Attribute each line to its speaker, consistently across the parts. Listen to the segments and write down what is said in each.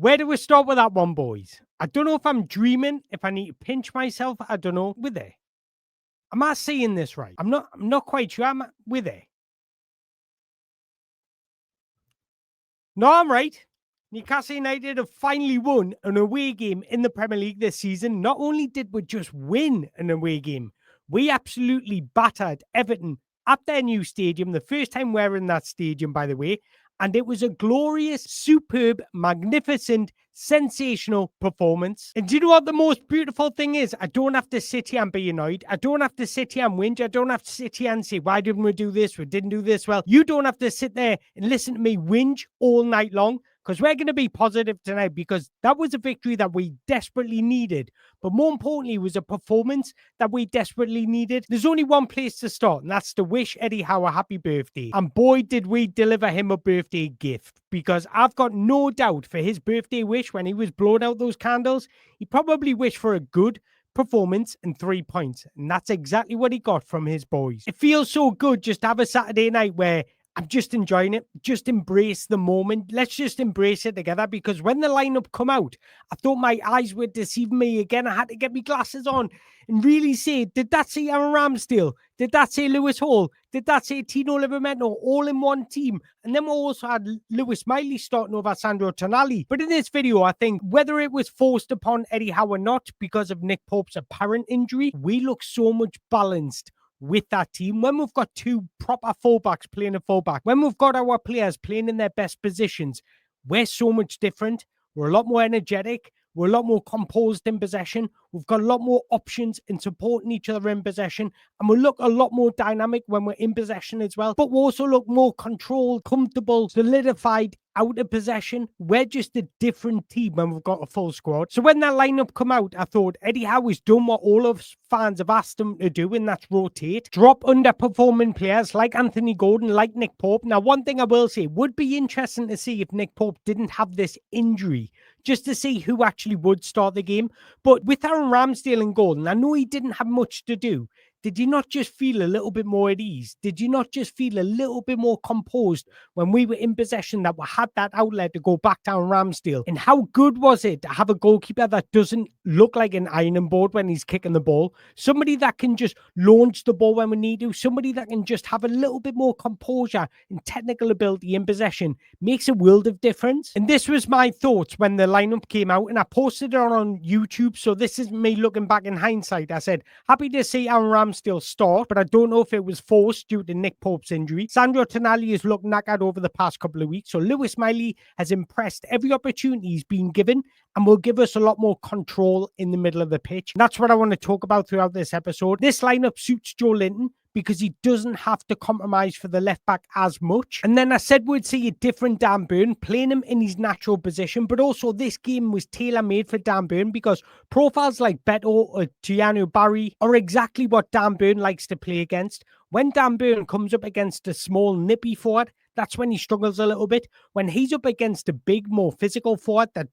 Speaker 1: Where do we start with that one, boys? I don't know if I'm dreaming, if I need to pinch myself. I don't know. We're there. Am I seeing this right? I'm not quite sure. We're there. No, I'm right. Newcastle United have finally won an away game in the Premier League this season. Not only did we just win an away game, we absolutely battered Everton at their new stadium. The first time we're in that stadium, by the way. And it was a glorious, superb, magnificent, sensational performance. And do you know what the most beautiful thing is? I don't have to sit here and be annoyed. I don't have to sit here and whinge. I don't have to sit here and say, why didn't we do this? We didn't do this well. You don't have to sit there and listen to me whinge all night long, because we're going to be positive tonight, because that was a victory that we desperately needed. But more importantly, it was a performance that we desperately needed. There's only one place to start, and that's to wish Eddie Howe a happy birthday. And boy, did we deliver him a birthday gift, because I've got no doubt for his birthday wish when he was blowing out those candles, he probably wished for a good performance and 3 points. And that's exactly what he got from his boys. It feels so good just to have a Saturday night where I'm just enjoying it. Just embrace the moment. Let's just embrace it together, because when the lineup come out, I thought my eyes were deceiving me again. I had to get my glasses on and really say, did that say Aaron Ramsdale? Did that say Lewis Hall? Did that say Tino Livramento? All in one team. And then we also had Lewis Miley starting over Sandro Tonali. But in this video, I think whether it was forced upon Eddie Howe or not because of Nick Pope's apparent injury, we look so much balanced with that team. When we've got two proper fullbacks playing a fullback, when we've got our players playing in their best positions, we're so much different. We're a lot more energetic. We're a lot more composed in possession. We've got a lot more options in supporting each other in possession. And we look a lot more dynamic when we're in possession as well. But we also look more controlled, comfortable, solidified out of possession. We're just a different team when we've got a full squad. So when that lineup come out, I thought Eddie Howe has done what all of us fans have asked him to do, and that's rotate. Drop underperforming players like Anthony Gordon, like Nick Pope. Now, one thing I will say, would be interesting to see if Nick Pope didn't have this injury, just to see who actually would start the game. But with Aaron Ramsdale and Gordon, I know he didn't have much to do. Did you not just feel a little bit more at ease? Did you not just feel a little bit more composed when we were in possession, that we had that outlet to go back down Ramsdale? And how good was it to have a goalkeeper that doesn't look like an ironing board when he's kicking the ball? Somebody that can just launch the ball when we need to. Somebody that can just have a little bit more composure and technical ability in possession. Makes a world of difference. And this was my thoughts when the lineup came out, and I posted it on YouTube. So this is me looking back in hindsight. I said, happy to see Aaron Ramsdale start, but I don't know if it was forced due to Nick Pope's injury. Sandro Tonali has looked knackered over the past couple of weeks, so Lewis Miley has impressed every opportunity he's been given and will give us a lot more control in the middle of the pitch. And that's what I want to talk about throughout this episode. This lineup suits Joe Linton because he doesn't have to compromise for the left back as much. And then I said we'd see a different Dan Burn, playing him in his natural position, but also this game was tailor-made for Dan Burn because profiles like Beto or Gianni Barry are exactly what Dan Burn likes to play against. When Dan Burn comes up against a small, nippy forward, that's when he struggles a little bit. When he's up against a big, more physical forward that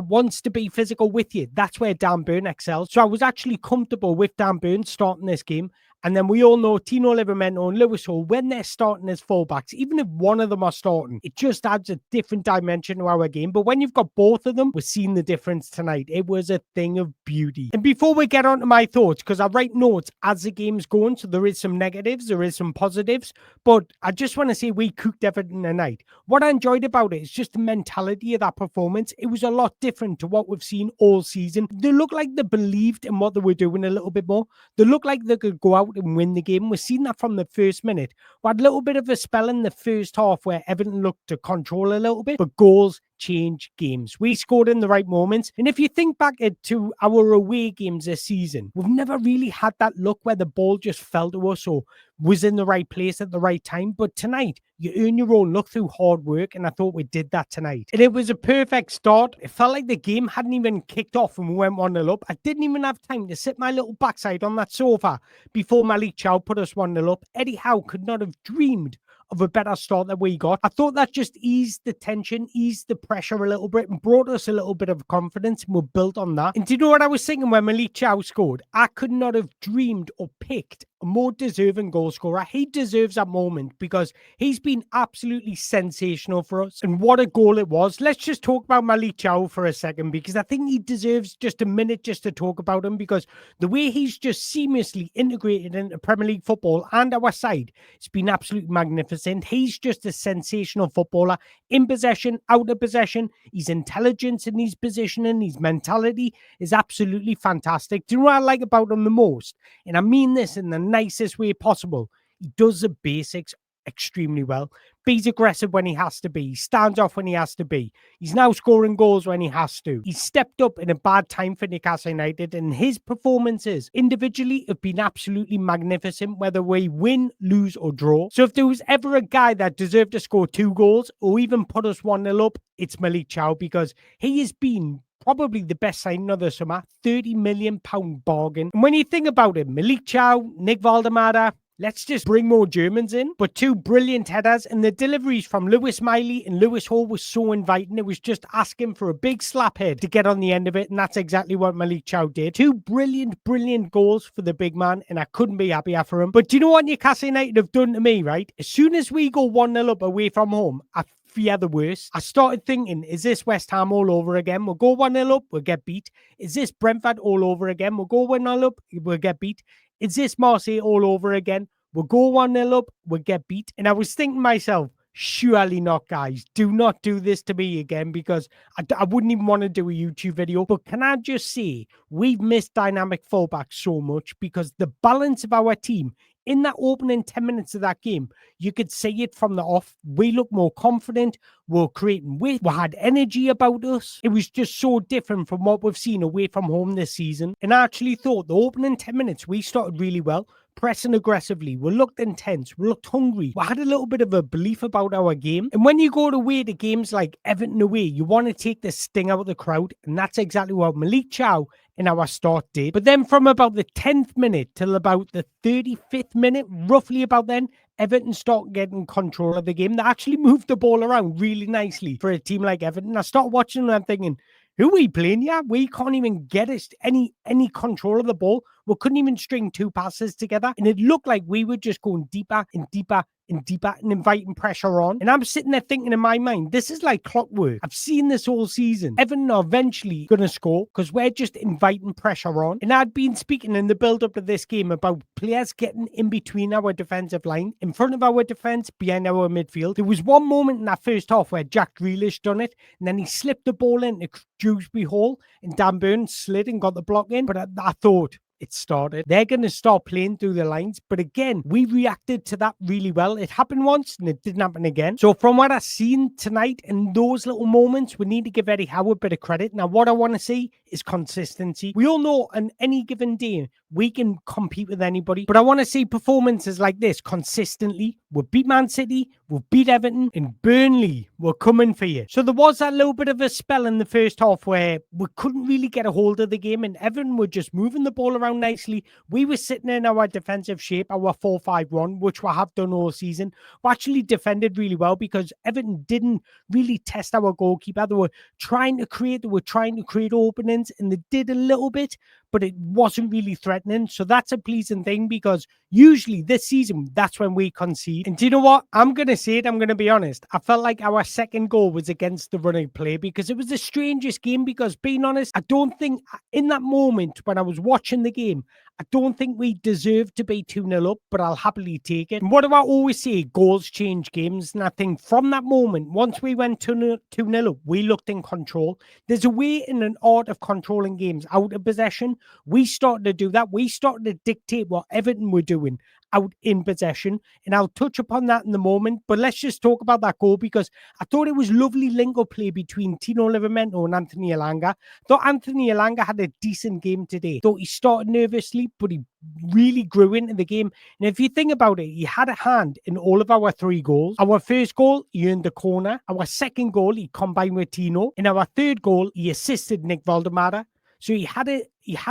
Speaker 1: wants to be physical with you, that's where Dan Burn excels. So I was actually comfortable with Dan Burn starting this game. And then we all know Tino Livramento and Lewis Hall, when they're starting as fullbacks, even if one of them are starting, it just adds a different dimension to our game. But when you've got both of them, we're seeing the difference tonight. It was a thing of beauty. And before we get on to my thoughts, because I write notes as the game's going, so there is some negatives, there is some positives, but I just want to say we cooked Everton tonight. What I enjoyed about it is just the mentality of that performance. It was a lot different to what we've seen all season. They looked like they believed in what they were doing a little bit more. They looked like they could go out and win the game. We've seen that from the first minute. We had a little bit of a spell in the first half where Everton looked to control a little bit, but goals change games. We scored in the right moments. And if you think back to our away games this season, we've never really had that look where the ball just fell to us or was in the right place at the right time. But tonight, you earn your own luck through hard work, and I thought we did that tonight. And it was a perfect start. It felt like the game hadn't even kicked off when we went 1-0 up. I didn't even have time to sit my little backside on that sofa before Malik Chow put us 1-0 up. Eddie Howe could not have dreamed of a better start that we got. I thought that just eased the tension, eased the pressure a little bit, and brought us a little bit of confidence, and we're built on that. And do you know what I was thinking when Malik Chow scored? I could not have dreamed or picked a more deserving goal scorer. He deserves that moment because he's been absolutely sensational for us. And what a goal it was. Let's just talk about Malik Chow for a second, because I think he deserves just a minute just to talk about him, because the way he's just seamlessly integrated into Premier League football and our side, it's been absolutely magnificent. He's just a sensational footballer, in possession, out of possession. His intelligence in his positioning, his mentality is absolutely fantastic. Do you know what I like about him the most? And I mean this in the nicest way possible. He does the basics extremely well. He's aggressive when he has to be. He stands off when he has to be. He's now scoring goals when he has to. He's stepped up in a bad time for Newcastle United, and his performances individually have been absolutely magnificent, whether we win, lose, or draw. So if there was ever a guy that deserved to score 2 goals or even put us 1-0 up, it's Malik Chow, because he has been probably the best signing of the summer. £30 million bargain. And when you think about it, Malik Chow, Nick Valdemada, let's just bring more Germans in. But 2 brilliant headers, and the deliveries from Lewis Miley and Lewis Hall was so inviting. It was just asking for a big slap head to get on the end of it, and that's exactly what Malik Chow did. 2 brilliant goals for the big man, and I couldn't be happier for him. But do you know what Newcastle United have done to me, right? As soon as we go 1-0 up away from home, I fear the worst. I started thinking, is this West Ham all over again? We'll go 1-0 up, we'll get beat. Is this Brentford all over again? We'll go 1-0 up, we'll get beat. Is this Marseille all over again? We'll go 1-0 up, we'll get beat. And I was thinking to myself, surely not, guys. Do not do this to me again, because I wouldn't even want to do a YouTube video. But can I just say, we've missed dynamic fullbacks so much, because the balance of our team in that opening 10 minutes of that game, you could see it from the off. We looked more confident. We're creating weight. We had energy about us. It was just so different from what we've seen away from home this season. And I actually thought the opening 10 minutes, we started really well, pressing aggressively. We looked intense. We looked hungry. We had a little bit of a belief about our game. And when you go away to games like Everton away, you want to take the sting out of the crowd. And that's exactly what Malik Chow in our start did. But then from about the 10th minute till about the 35th minute, roughly about then, Everton started getting control of the game. They actually moved the ball around really nicely for a team like Everton. I started watching them and thinking, who are we playing? Yeah, we can't even get us any control of the ball. We couldn't even string 2 passes together. And it looked like we were just going deeper and deeper and deeper and inviting pressure on. And I'm sitting there thinking in my mind, this is like clockwork. I've seen this all season. Everton are eventually going to score because we're just inviting pressure on. And I'd been speaking in the build-up to this game about players getting in between our defensive line, in front of our defence, behind our midfield. There was one moment in that first half where Jack Grealish done it, and then he slipped the ball into Dewsbury Hall, and Dan Burn slid and got the block in. But I thought, it started. They're going to start playing through the lines. But again, we reacted to that really well. It happened once and it didn't happen again. So from what I've seen tonight in those little moments, we need to give Eddie Howe a bit of credit. Now, what I want to see is consistency. We all know on any given day, we can compete with anybody. But I want to see performances like this consistently. We'll beat Man City, we'll beat Everton, and Burnley, we're coming for you. So there was that little bit of a spell in the first half where we couldn't really get a hold of the game, and Everton were just moving the ball around nicely. We were sitting in our defensive shape, our 4-5-1, which we have done all season. We actually defended really well because Everton didn't really test our goalkeeper. They were trying to create openings, and they did a little bit, but it wasn't really threatening. So that's a pleasing thing, because usually this season, that's when we concede. And do you know what? I'm going to say it. I'm going to be honest. I felt like our second goal was against the running play, because it was the strangest game. Because being honest, I don't think in that moment when I was watching the game, I don't think we deserved to be 2-0 up, but I'll happily take it. And what do I always say? Goals change games. And I think from that moment, once we went 2-0 up, we looked in control. There's a way in an art of controlling games out of possession. We started to do that. We started to dictate what Everton were doing out in possession. And I'll touch upon that in the moment. But let's just talk about that goal, because I thought it was lovely link-up play between Tino Livramento and Anthony Elanga. Thought Anthony Elanga had a decent game today. Thought he started nervously, but he really grew into the game. And if you think about it, he had a hand in all of our 3 goals. Our first goal, he earned the corner. Our second goal, he combined with Tino. In our third goal, he assisted Nick Valdemada. So he had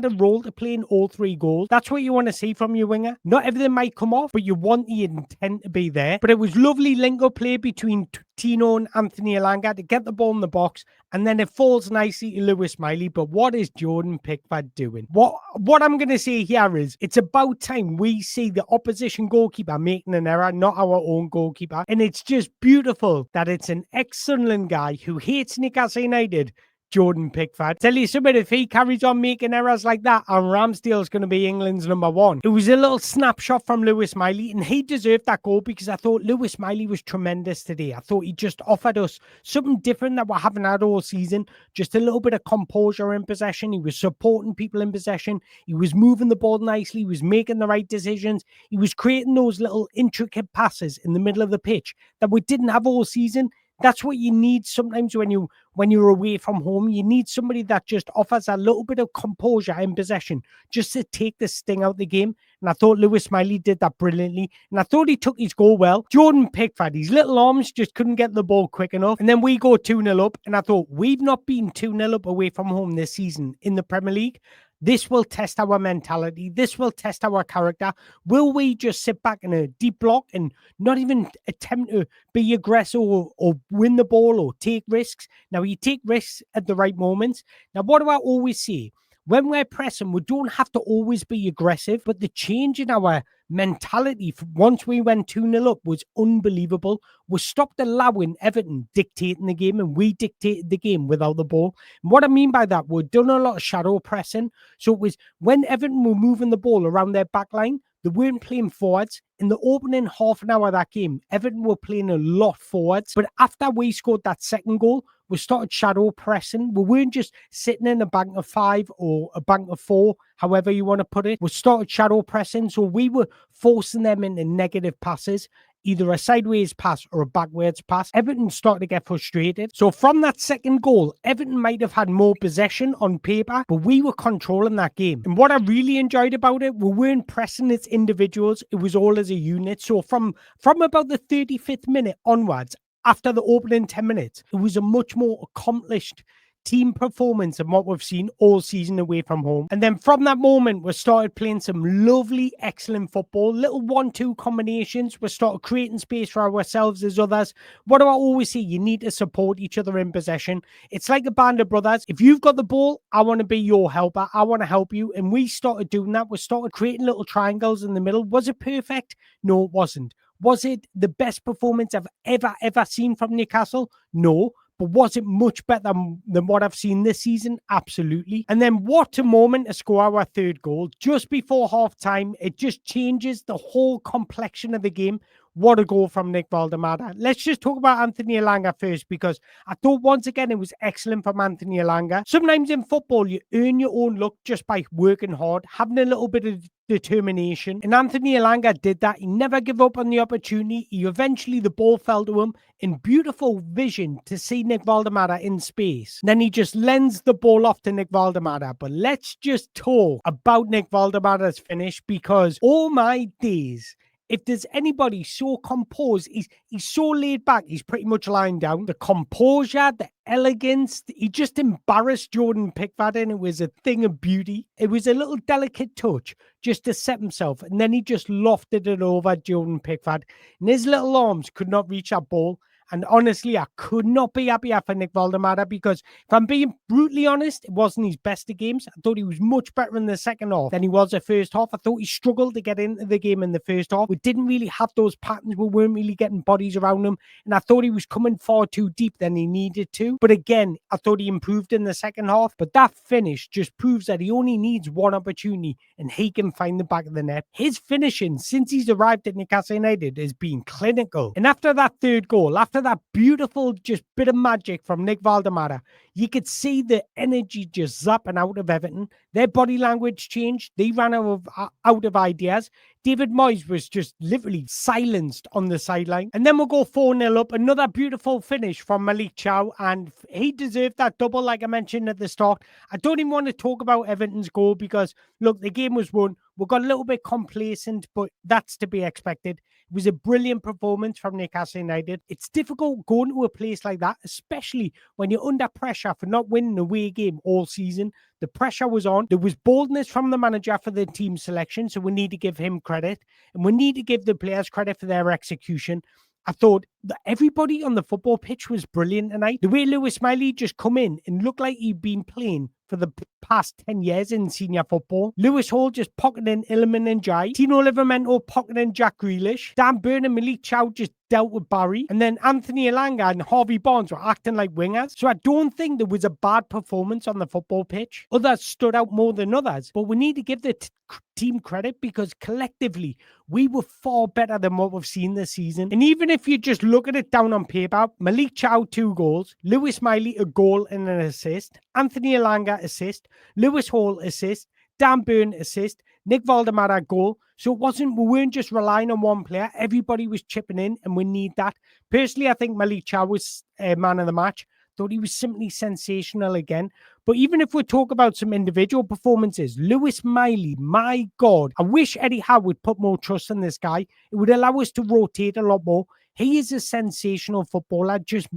Speaker 1: a role to play in all 3 goals. That's what you want to see from your winger. Not everything might come off, but you want the intent to be there. But it was lovely link-up play between Tino and Anthony Elanga to get the ball in the box, and then it falls nicely to Lewis Miley. But what is Jordan Pickford doing? What I'm going to say here is it's about time we see the opposition goalkeeper making an error, not our own goalkeeper. And it's just beautiful that it's an ex-Sunderland guy who hates Newcastle United, Jordan Pickford. Tell you something, if he carries on making errors like that, and Ramsdale's going to be England's #1. It was a little snapshot from Lewis Miley, and he deserved that goal because I thought Lewis Miley was tremendous today. I thought he just offered us something different that we haven't had all season. Just a little bit of composure in possession. He was supporting people in possession. He was moving the ball nicely. He was making the right decisions. He was creating those little intricate passes in the middle of the pitch that we didn't have all season. That's what you need sometimes when you're away from home. You need somebody that just offers a little bit of composure in possession, just to take the sting out of the game. And I thought Lewis Miley did that brilliantly. And I thought he took his goal well. Jordan Pickford, his little arms just couldn't get the ball quick enough. And then we go 2-0 up. And I thought, we've not been 2-0 up away from home this season in the Premier League. This will test our mentality. This will test our character. Will we just sit back in a deep block and not even attempt to be aggressive or win the ball or take risks? Now, you take risks at the right moments. Now, what do I always say? When we're pressing, we don't have to always be aggressive, but the change in our mentality once we went 2-0 up was unbelievable. We stopped allowing Everton dictating the game, and we dictated the game without the ball. And what I mean by that, we've done a lot of shadow pressing. So it was when Everton were moving the ball around their back line, they weren't playing forwards. In the opening half an hour of that game, Everton were playing a lot forwards. But after we scored that second goal, we started shadow pressing. We weren't just sitting in a bank of 5 or a bank of 4, however you want to put it. We started shadow pressing. So we were forcing them into negative passes, either a sideways pass or a backwards pass. Everton started to get frustrated. So from that second goal, Everton might have had more possession on paper, but we were controlling that game. And what I really enjoyed about it, we weren't pressing its individuals. It was all as a unit. So from about the 35th minute onwards, after the opening 10 minutes, it was a much more accomplished team performance than what we've seen all season away from home. And then from that moment, we started playing some lovely, excellent football, little 1-2 combinations. We started creating space for ourselves as others. What do I always say? You need to support each other in possession. It's like a band of brothers. If you've got the ball, I want to be your helper. I want to help you. And we started doing that. We started creating little triangles in the middle. Was it perfect? No, it wasn't. Was it the best performance I've ever seen from Newcastle? No. But was it much better than what I've seen this season? Absolutely. And then what a moment to score our third goal. Just before half-time, it just changes the whole complexion of the game. What a goal from Nick Valdemada. Let's just talk about Anthony Elanga first, because I thought once again it was excellent from Anthony Elanga. Sometimes in football, you earn your own luck just by working hard, having a little bit of determination. And Anthony Elanga did that. He never gave up on the opportunity. Eventually, the ball fell to him in beautiful vision to see Nick Valdemada in space. Then he just lends the ball off to Nick Valdemada. But let's just talk about Nick Valdemada's finish, because oh my days, if there's anybody so composed, he's so laid back, he's pretty much lying down. The composure, the elegance, he just embarrassed Jordan Pickford, and it was a thing of beauty. It was a little delicate touch just to set himself, and then he just lofted it over Jordan Pickford, and his little arms could not reach that ball. And honestly, I could not be happier for Nick Valdemada, because if I'm being brutally honest, it wasn't his best of games. I thought he was much better in the second half than he was the first half. I thought he struggled to get into the game in the first half. We didn't really have those patterns. We weren't really getting bodies around him. And I thought he was coming far too deep than he needed to. But again, I thought he improved in the second half. But that finish just proves that he only needs one opportunity and he can find the back of the net. His finishing since he's arrived at Newcastle United has been clinical. And after that third goal, after that beautiful just bit of magic from Nick Valdemada, you could see the energy just zapping out of Everton. Their body language changed. They ran out of ideas. David Moyes was just literally silenced on the sideline. And then we'll go 4-0 up. Another beautiful finish from Malik Chow, and he deserved that double like I mentioned at the start. I don't even want to talk about Everton's goal because, look, the game was won. We got a little bit complacent, but that's to be expected. It was a brilliant performance from Newcastle United. It's difficult going to a place like that, especially when you're under pressure for not winning a away game all season. The pressure was on. There was boldness from the manager for the team selection, so we need to give him credit. And we need to give the players credit for their execution. I thought that everybody on the football pitch was brilliant tonight. The way Lewis Miley just come in and looked like he'd been playing for the past 10 years in senior football. Lewis Hall just pocketing Ilman and Jai. Tino Livramento pocketing Jack Grealish. Dan Burn and Malik Chow just dealt with Barry. And then Anthony Elanga and Harvey Barnes were acting like wingers. So I don't think there was a bad performance on the football pitch. Others stood out more than others. But we need to give the team credit because collectively, we were far better than what we've seen this season. And even if you just look at it down on paper, Malik Chow 2 goals, Lewis Miley a goal and an assist, Anthony Elanga assist, Lewis Hall assist, Dan Burn assist, Nick Valdemar goal. So we weren't just relying on one player. Everybody was chipping in and we need that. Personally, I think Malik Chow was man of the match. Thought he was simply sensational again. But even if we talk about some individual performances, Lewis Miley, my God, I wish Eddie Howe would put more trust in this guy. It would allow us to rotate a lot more. He is a sensational footballer, he's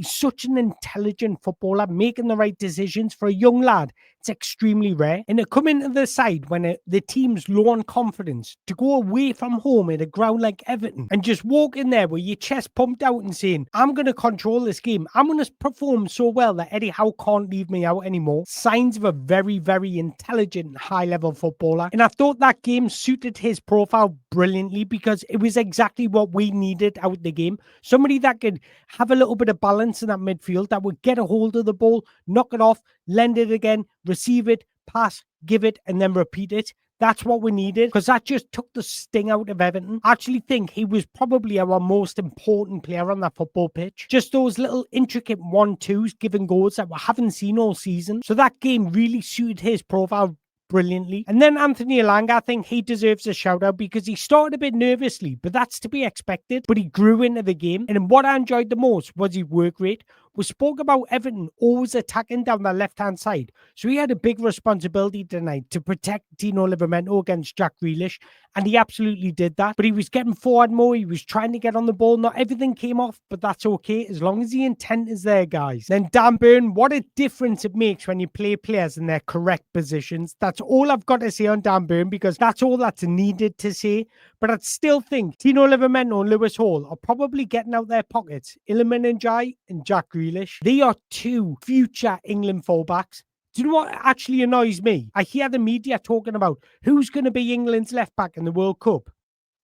Speaker 1: such an intelligent footballer, making the right decisions for a young lad. It's extremely rare. And to come into the side when the team's low on confidence, to go away from home at a ground like Everton and just walk in there with your chest pumped out and saying, I'm going to control this game. I'm going to perform so well that Eddie Howe can't leave me out anymore. Signs of a very, very intelligent, high-level footballer. And I thought that game suited his profile brilliantly because it was exactly what we needed out of the game. Somebody that could have a little bit of balance in that midfield, that would get a hold of the ball, knock it off, lend it again, receive it, pass, give it, and then repeat it. That's what we needed because that just took the sting out of Everton. I actually think he was probably our most important player on that football pitch. Just those little intricate 1-2s giving goals that we haven't seen all season. So that game really suited his profile brilliantly. And then Anthony Elanga, I think he deserves a shout out because he started a bit nervously, but that's to be expected. But he grew into the game. And what I enjoyed the most was his work rate. We spoke about Everton always attacking down the left-hand side. So he had a big responsibility tonight to protect Tino Livramento against Jack Grealish. And he absolutely did that. But he was getting forward more. He was trying to get on the ball. Not everything came off, but that's okay as long as the intent is there, guys. Then Dan Burn, what a difference it makes when you play players in their correct positions. That's all I've got to say on Dan Burn because that's all that's needed to say. But I'd still think Tino Livramento and Lewis Hall are probably getting out their pockets. Ilman and Jai and Jack Grealish. They are 2 future England fullbacks. Do you know what actually annoys me? I hear the media talking about who's going to be England's left back in the World Cup.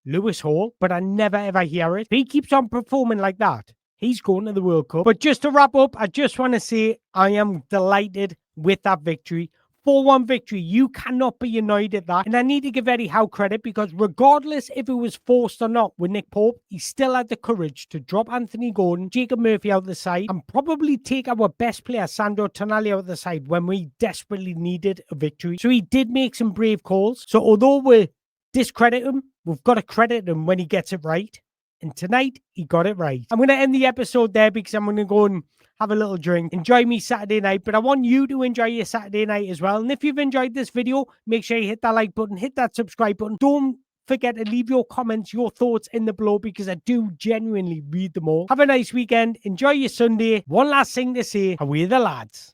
Speaker 1: Lewis Hall, but I never ever hear it. If he keeps on performing like that, he's going to the World Cup. But just to wrap up, I just want to say I am delighted with that victory. 4-1 victory. You cannot be annoyed at that. And I need to give Eddie Howe credit because regardless if it was forced or not with Nick Pope, he still had the courage to drop Anthony Gordon, Jacob Murphy out the side, and probably take our best player, Sandro Tonali, out the side when we desperately needed a victory. So he did make some brave calls. So although we discredit him, we've got to credit him when he gets it right. And tonight, he got it right. I'm going to end the episode there because I'm going to go and have a little drink, enjoy me Saturday night, but I want you to enjoy your Saturday night as well. And if you've enjoyed this video, make sure you hit that like button, hit that subscribe button. Don't forget to leave your comments, your thoughts in the below because I do genuinely read them all. Have a nice weekend. Enjoy your Sunday. One last thing to say, away the lads.